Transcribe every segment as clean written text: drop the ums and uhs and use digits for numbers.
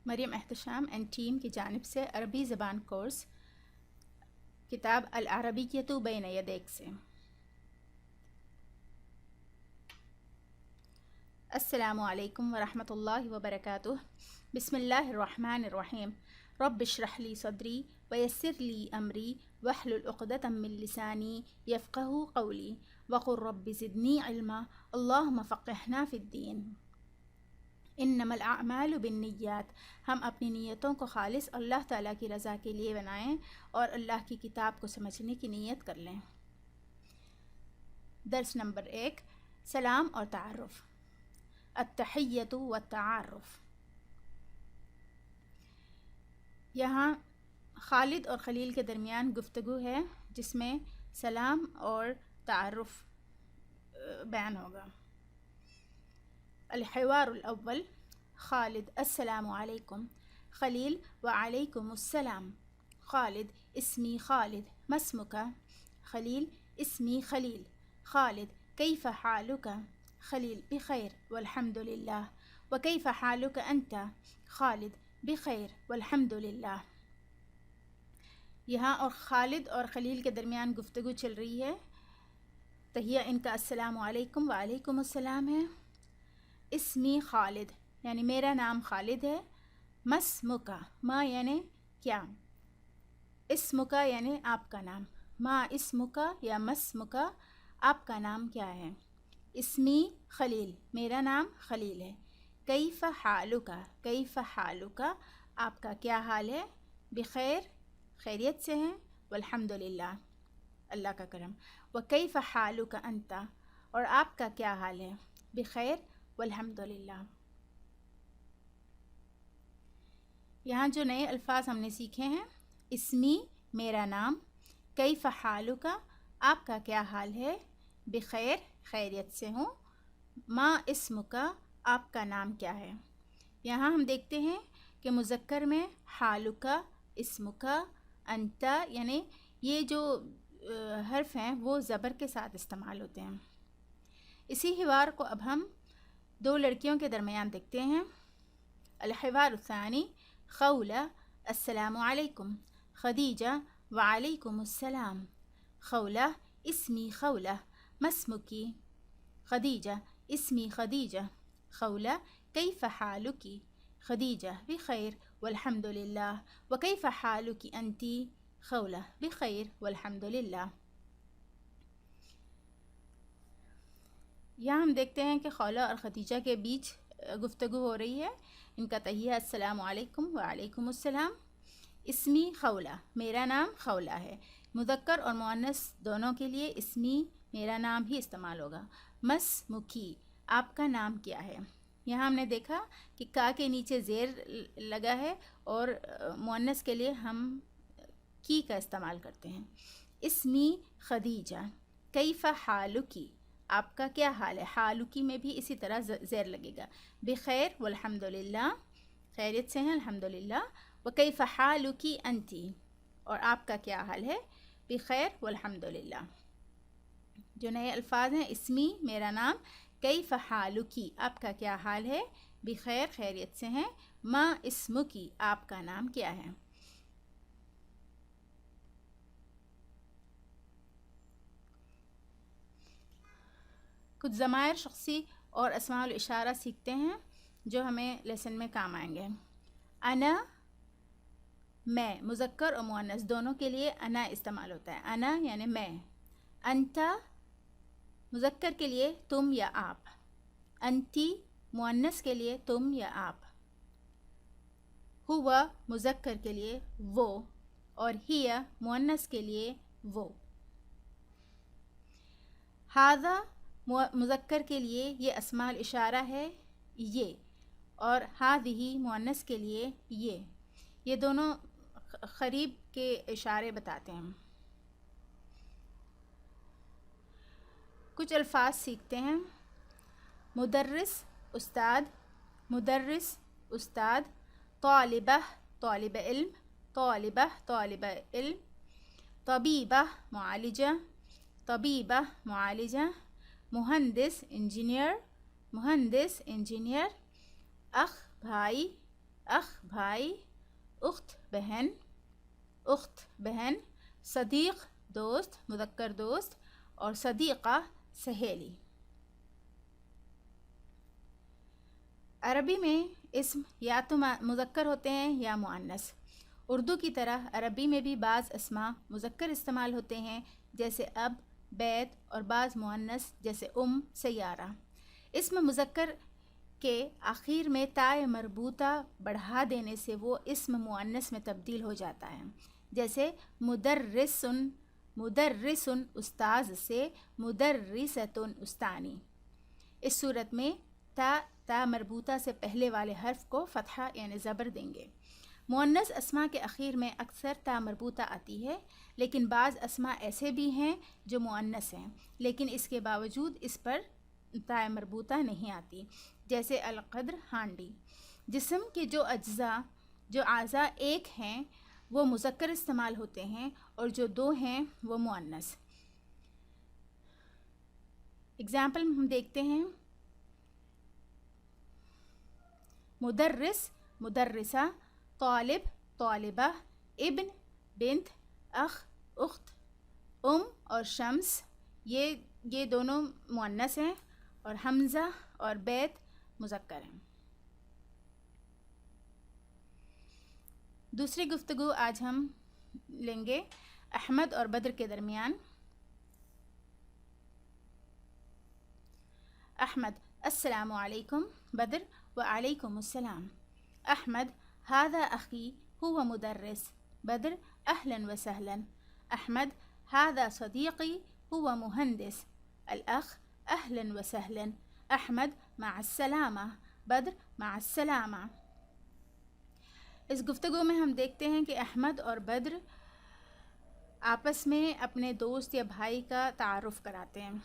Maryam Ehtesham and team کی جانب سے عربی زبان کورس کتاب العربیۃ بین یدیک سے۔ السلام علیکم ورحمۃ اللہ وبرکاتہ۔ بسم اللہ الرحمن الرحیم۔ رب اشرح لی صدری ویسر لی امری واحلل عقدۃ من لسانی یفقہوا قولی وقل رب زدنی علما اللہم فقہنا فی الدین۔ انما الاعمال بالنیات، ہم اپنی نیتوں کو خالص اللہ تعالیٰ کی رضا کے لیے بنائیں اور اللہ کی کتاب کو سمجھنے کی نیت کر لیں۔ درس نمبر 1، سلام اور تعارف۔ التحیۃ والتعارف۔ یہاں خالد اور خلیل کے درمیان گفتگو ہے جس میں سلام اور تعارف بیان ہوگا۔ الحوار الاول، خالد السلام علیکم، خلیل وعلیکم السلام۔ خالد اسمی خالد، ما اسمک؟ خلیل اسمی خلیل۔ خالد کیف حالک؟ خلیل بخیر والحمد للہ۔ وکیف حالک انت؟ خالد بخیر والحمد للہ۔ یہاں اور خالد اور خلیل کے درمیان گفتگو چل رہی ہے۔ تحیہ ان کا السلام علیکم وعلیکم السلام ہے۔ اسمی خالد یعنی میرا نام خالد ہے۔ مسمکا، ما یعنی کیا، اسمکا یعنی آپ کا نام۔ ما اسمکا یا مسمکا، آپ کا نام کیا ہے۔ اسمی خلیل، میرا نام خلیل ہے۔ کیف حالکا، کیف حالکا، آپ کا کیا حال ہے۔ بخیر، خیریت سے ہیں۔ والحمد للہ، اللہ کا کرم۔ وکیف حالک انت، اور آپ کا کیا حال ہے۔ بخیر والحمد للہ۔ یہاں جو نئے الفاظ ہم نے سیکھے ہیں، اسمی میرا نام، کیف حالک آپ کا کیا حال ہے، بخیر خیریت سے ہوں، ما اسمک آپ کا نام کیا ہے۔ یہاں ہم دیکھتے ہیں کہ مذکر میں حالک، اسمک، انت یعنی یہ جو حرف ہیں وہ زبر کے ساتھ استعمال ہوتے ہیں۔ اسی حوار کو اب ہم دو لڑکیوں کے درمیان دیکھتے ہیں۔ الحوار الثانی، خولہ السلام علیکم، خدیجہ وعلیکم السلام۔ خولہ اسمی خولہ، ما اسمکی؟ خدیجہ اسمی خدیجہ۔ خولہ کیف حالکی؟ خدیجہ بخیر والحمد للہ۔ وکیف حالکی انتی؟ خولہ بخیر والحمد للہ۔ یہاں ہم دیکھتے ہیں کہ خولہ اور خدیجہ کے بیچ گفتگو ہو رہی ہے۔ ان کا تحیہ السلام علیکم وعلیکم السلام۔ اسمی خولہ، میرا نام خولہ ہے۔ مذکر اور مؤنث دونوں کے لیے اسمی میرا نام ہی استعمال ہوگا۔ مسمکی، آپ کا نام کیا ہے۔ یہاں ہم نے دیکھا کہ کا کے نیچے زیر لگا ہے اور مؤنث کے لیے ہم کی کا استعمال کرتے ہیں۔ اسمی خدیجہ، کیف حالکی، آپ کا کیا حال ہے۔ حالکی میں بھی اسی طرح زیر لگے گا۔ بخیر والحمد للہ، خیریت سے ہیں الحمد للہ۔ وکیف حالکی انتی، اور آپ کا کیا حال ہے۔ بخیر والحمد للہ۔ جو نئے الفاظ ہیں، اسمی میرا نام، کیف حالکی آپ کا کیا حال ہے، بخیر خیریت سے ہیں۔ ما اسمکی آپ کا نام کیا ہے۔ کچھ ضمائر شخصی اور اسماء الاشارہ سیکھتے ہیں جو ہمیں لیسن میں کام آئیں گے۔ انا، میں، مذکر اور مؤنث دونوں کے لیے انا استعمال ہوتا ہے۔ انا یعنی میں۔ انتا مذکر کے لیے تم یا آپ۔ انتی مؤنث کے لیے تم یا آپ۔ ہوا مذکر کے لیے وہ، اور ہیا مؤنث کے لیے وہ۔ ھذا مذکر کے لیے یہ اسماء الاشارہ ہے یہ، اور ھذہ مؤنث کے لیے یہ دونوں قریب کے اشارے بتاتے ہیں۔ کچھ الفاظ سیکھتے ہیں۔ مدرس استاد، مدرس استاد۔ طالبہ طالب علم، طالبہ طالب علم۔ طبیبہ معالجہ، طبیبہ معالجہ۔ مہندس انجینئر، مہندس انجینئر۔ اخ بھائی، اخ بھائی، اخت بہن، اخت بہن، صدیق دوست مذکر دوست، اور صدیقہ سہیلی۔ عربی میں اسم یا تو مذکر ہوتے ہیں یا مؤنث۔ اردو کی طرح عربی میں بھی بعض اسماء مذکر استعمال ہوتے ہیں جیسے اب، بیت، اور بعض مؤنث جیسے سیارہ۔ اسم مذکر کے آخر میں تائے مربوطہ بڑھا دینے سے وہ اسم مؤنث میں تبدیل ہو جاتا ہے، جیسے مدرسن، مدرسن استاذ سے مدرستن استانی۔ اس صورت میں تا مربوطہ سے پہلے والے حرف کو فتحہ یعنی زبر دیں گے۔ مؤنث اسماء کے اخیر میں اکثر تا مربوطہ آتی ہے، لیکن بعض اسماء ایسے بھی ہیں جو مؤنث ہیں لیکن اس کے باوجود اس پر تا مربوطہ نہیں آتی، جیسے القدر ہانڈی۔ جسم کے جو اعضاء ایک ہیں وہ مذکر استعمال ہوتے ہیں اور جو دو ہیں وہ مؤنث۔ اگزامپل ہم دیکھتے ہیں، مدرس مدرسہ، طالب طالبہ، ابن بنت، اخ اخت، اور شمس یہ دونوں مؤنث ہیں، اور حمزہ اور بیت مذکر ہیں۔ دوسری گفتگو آج ہم لیں گے احمد اور بدر کے درمیان۔ احمد: السلام علیکم۔ بدر: وعلیکم السلام۔ احمد: هذا أخي هو مدرس۔ بدر: أهلا وسهلا۔ احمد: هذا صديقي هو مهندس۔ الأخ: أهلا وسهلا۔ احمد: مع السلامة۔ بدر: مع السلامة۔ اس گفتگو میں ہم دیکھتے ہیں کہ احمد اور بدر آپس میں اپنے دوست یا بھائی کا تعارف کراتے ہیں۔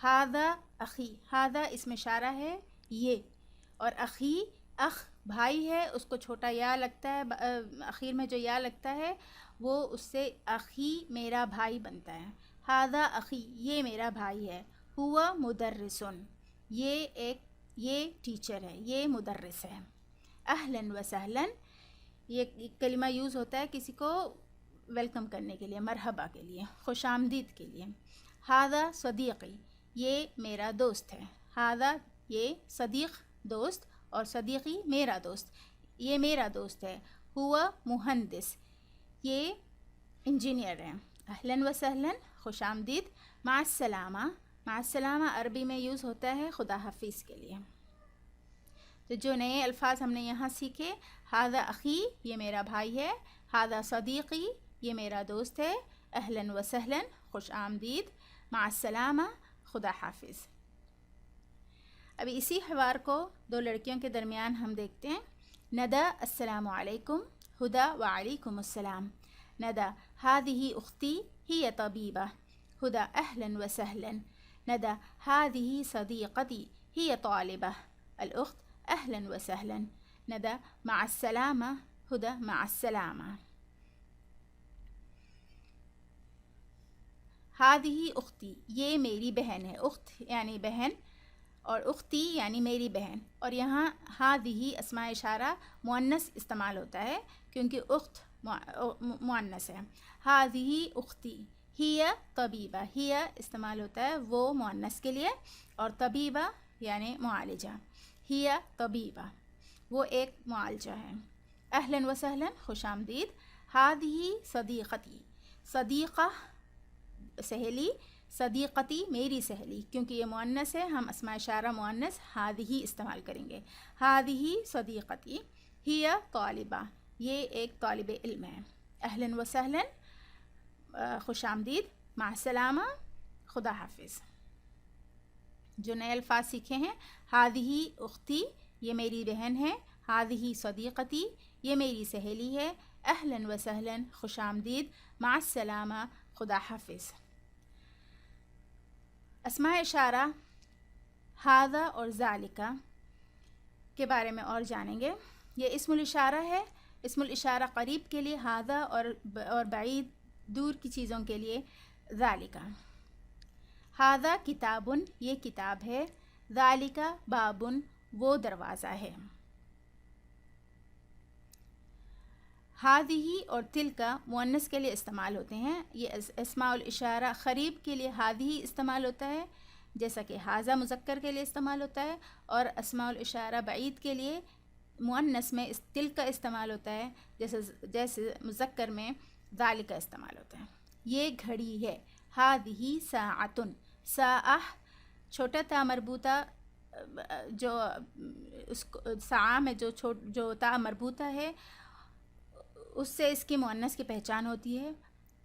ہاذا اخی، ہاذا اسم اشارہ ہے یہ، اور اخی اخ بھائی ہے، اس کو چھوٹا یا لگتا ہے، اخیر میں جو یا لگتا ہے وہ اس سے اخی میرا بھائی بنتا ہے۔ ہاذا اخی، یہ میرا بھائی ہے۔ ہوا مدرسن، یہ ٹیچر ہے، یہ مدرس ہے۔ اہلاً و سہلاً، یہ کلمہ یوز ہوتا ہے کسی کو ویلکم کرنے کے لیے، مرحبا کے لیے، خوش آمدید کے لیے۔ ہاذا صدیقی، یہ میرا دوست ہے۔ ہاذا یہ صدیق دوست، اور صدیقی میرا دوست، یہ میرا دوست ہے۔ ہوا مہندس، یہ انجینئر ہے۔ اہلاً و سہلاً، خوش آمدید۔ مع السلامہ، مع السلامہ عربی میں یوز ہوتا ہے خدا حافظ کے لیے۔ تو جو نئے الفاظ ہم نے یہاں سیکھے، ہاذا اخی یہ میرا بھائی ہے، ہاذا صدیقی یہ میرا دوست ہے، اہلاً و سہلاً خوش آمدید، مع السلامہ خدا حافظ۔ ابھی اسی حوار کو دو لڑکیوں کے درمیان ہم دیکھتے ہیں۔ ندى السلام علیکم، ہدى وعلیکم السلام۔ ندى هذه أختي هي طبيبة۔ هدى أهلا وسهلا۔ ندى هذه صديقتي هي طالبة۔ الأخت أهلا وسهلا۔ ندى مع السلامة، هدى مع السلامة۔ هذه أختي، یہ میری بہن ہے، اخت یعنی بہن، اور اختی یعنی میری بہن، اور یہاں هذه اسماء اشارہ مؤنث استعمال ہوتا ہے کیونکہ اخت مؤنث ہے۔ هذه اختی، هي طبیبہ، هي استعمال ہوتا ہے وہ مؤنث کے لیے، اور طبیبہ یعنی معالجہ، هي طبیبہ وہ ایک معالجہ ہے۔ اہلاً و سہلاً خوش آمدید۔ هذه صدیقتی، صدیقہ سہیلی، صدیقتی میری سہیلی، کیونکہ یہ مؤنث ہے ہم اسماء اشارہ مؤنث هذه استعمال کریں گے۔ هذه صدیقتی، هي طالبہ یہ ایک طالب علم ہے۔ اہلاً و سہلاً خوش آمدید، مع السلامہ خدا حافظ۔ جو نئے الفاظ سیکھے ہیں، هذه اختی یہ میری بہن ہے، هذه صدیقتی یہ میری سہیلی ہے، اہلاً و سہلاً خوش آمدید، مع السلامہ خدا حافظ۔ اسماء اشارہ هذا اور ذالک کے بارے میں اور جانیں گے۔ یہ اسم الاشارہ ہے، اسم الاشارہ قریب کے لیے هذا اور بعید دور کی چیزوں کے لیے ذالک۔ هذا کتاب یہ کتاب ہے، ذالک باب وہ دروازہ ہے۔ ہادھی اور تلکا مؤنث کے لیے استعمال ہوتے ہیں. یہ اسماء الاشارہ قریب کے لیے ہادھی استعمال ہوتا ہے، جیسا کہ ہاذا مذکر کے لیے استعمال ہوتا ہے، اور اسماء الاشارہ بعید کے لیے مؤنث میں تلکا استعمال ہوتا ہے، جیسے مذکر میں ذالک استعمال ہوتا ہے. یہ گھڑی ہے. ہادھی ساعتن. ساعہ چھوٹا تا مربوطہ، جو اس ساعہ میں جو تا مربوطہ ہے اس سے اس کی مؤنث کی پہچان ہوتی ہے،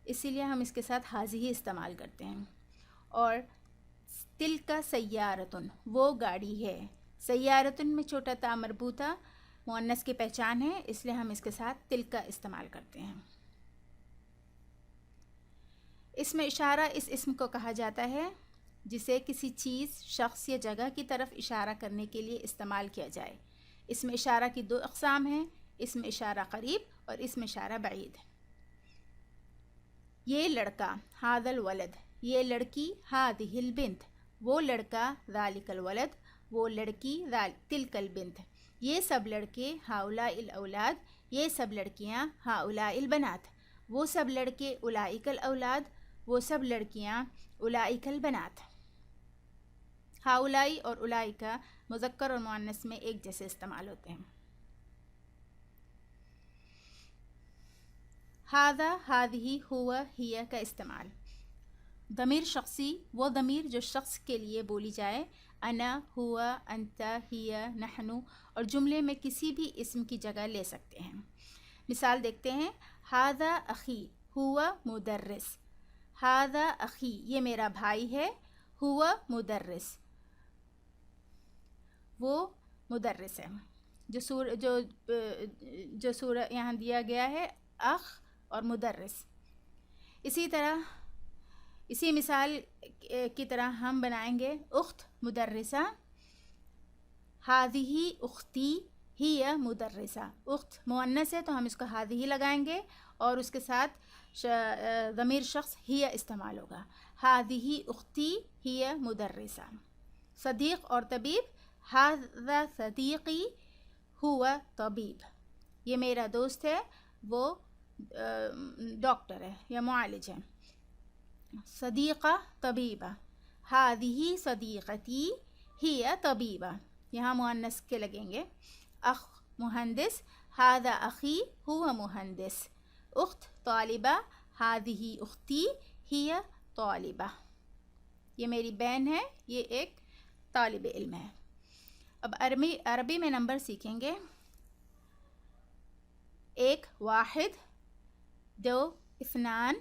اسی لیے ہم اس کے ساتھ حاضی استعمال کرتے ہیں. اور تلکا سیارتن، وہ گاڑی ہے. سیارتن میں چھوٹا تا مربوطہ مؤنث کی پہچان ہے، اس لیے ہم اس کے ساتھ تلکا استعمال کرتے ہیں. اسم اشارہ اس اسم کو کہا جاتا ہے جسے کسی چیز، شخص یا جگہ کی طرف اشارہ کرنے کے لیے استعمال کیا جائے. اسم اشارہ کی 2 اقسام ہیں، اسم اشارہ قریب اور اسم اشارہ بعید. یہ لڑکا، ھذا الولد. یہ لڑکی، ھذہ البنت. وہ لڑکا، ذالک الولد. وہ لڑکی، تلک البنت. یہ سب لڑکے، ھؤلاء الاولاد. یہ سب لڑکیاں، ھؤلاء البنات. وہ سب لڑکے، اولئک الاولاد. وہ سب لڑکیاں، اولئک البنات. ھؤلاء اور اولئک مذکر اور مؤنث میں ایک جیسے استعمال ہوتے ہیں. ھذا، ھذہ، ھو، ہی کا استعمال. ضمیر شخصی، وہ ضمیر جو شخص کے لیے بولی جائے. انا، ہوا، انت، ہی، نحن، اور جملے میں کسی بھی اسم کی جگہ لے سکتے ہیں. مثال دیکھتے ہیں. ھذا اخی، ہوا مدرس. ھذا اخی، یہ میرا بھائی ہے. ہوا مدرس، وہ مدرس ہے. جو سورہ یہاں دیا گیا ہے، اخ اور مدرس. اسی مثال کی طرح ہم بنائیں گے اخت مدرسہ. ھذہ اختی، ہی مدرسہ. اخت مؤنث ہے تو ہم اس کو ھذہ لگائیں گے اور اس کے ساتھ ضمیر شخص ہی استعمال ہوگا. ھذہ اختی، ہی مدرسہ. صدیق اور طبیب. ھذا صدیقی، ہوا طبیب. یہ میرا دوست ہے، وہ ڈاکٹر ہے یا معالج ہے. صدیقہ طبیبہ. ھذہ صدیقتی، ہی طبیبہ. یہاں مؤنث کے لگیں گے. اخ مہندس. ھذا اخی، ہوا مہندس. اخت طالبہ. ھذہ اختی، ہی طالبہ. یہ میری بہن ہے، یہ ایک طالب علم ہے. اب عربی میں نمبر سیکھیں گے. 1 واحد، 2 اثنان،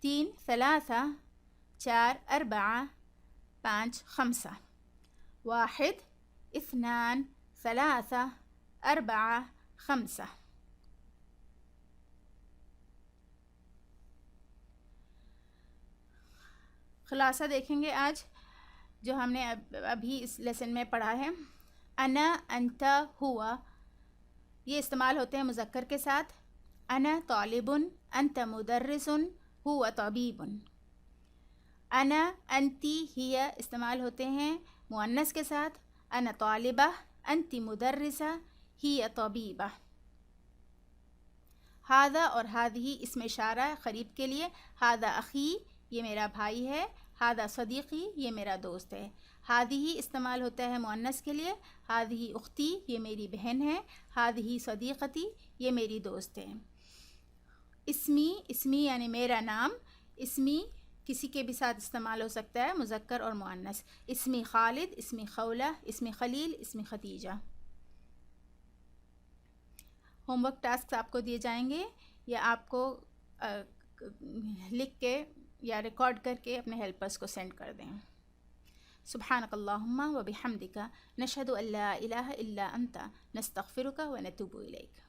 3 ثلاثہ، 4 أربعة، 5 خمسة. 1 2 3 4 5. خلاصہ دیکھیں گے آج جو ہم نے ابھی اس لیسن میں پڑھا ہے. انا، انت، ہوا یہ استعمال ہوتے ہیں مذکر کے ساتھ. انا طالب، انت مدرس، ہوا طبیب. انا، انتی، ہی استعمال ہوتے ہیں مؤنث کے ساتھ. انا طالبہ، انتی مدرسہ، ہی طبیبہ. ھذا اور ھذہ اسم اشارہ قریب کے لیے. ھذا اخی، یہ میرا بھائی ہے. ھذا صدیقی، یہ میرا دوست ہے. ھذہ استعمال ہوتا ہے مؤنث کے لیے. ھذہ اختی، یہ میری بہن ہے. ھذہ صدیقتی، یہ میری دوست ہے. اسمی یعنی میرا نام. اسمی کسی کے بھی ساتھ استعمال ہو سکتا ہے، مذکر اور مؤنث. اسمی خالد، اسمی خولہ، اسمی خلیل، اسمی ختیجہ. ہوم ورک ٹاسک آپ کو دیے جائیں گے یا آپ کو لکھ کے یا ریکارڈ کر کے اپنے ہیلپرز کو سینڈ کر دیں. سبحانک اللہم و بحمدک، نشہد ان لا الہ الا انت، نستغفرک و نتوب الیک.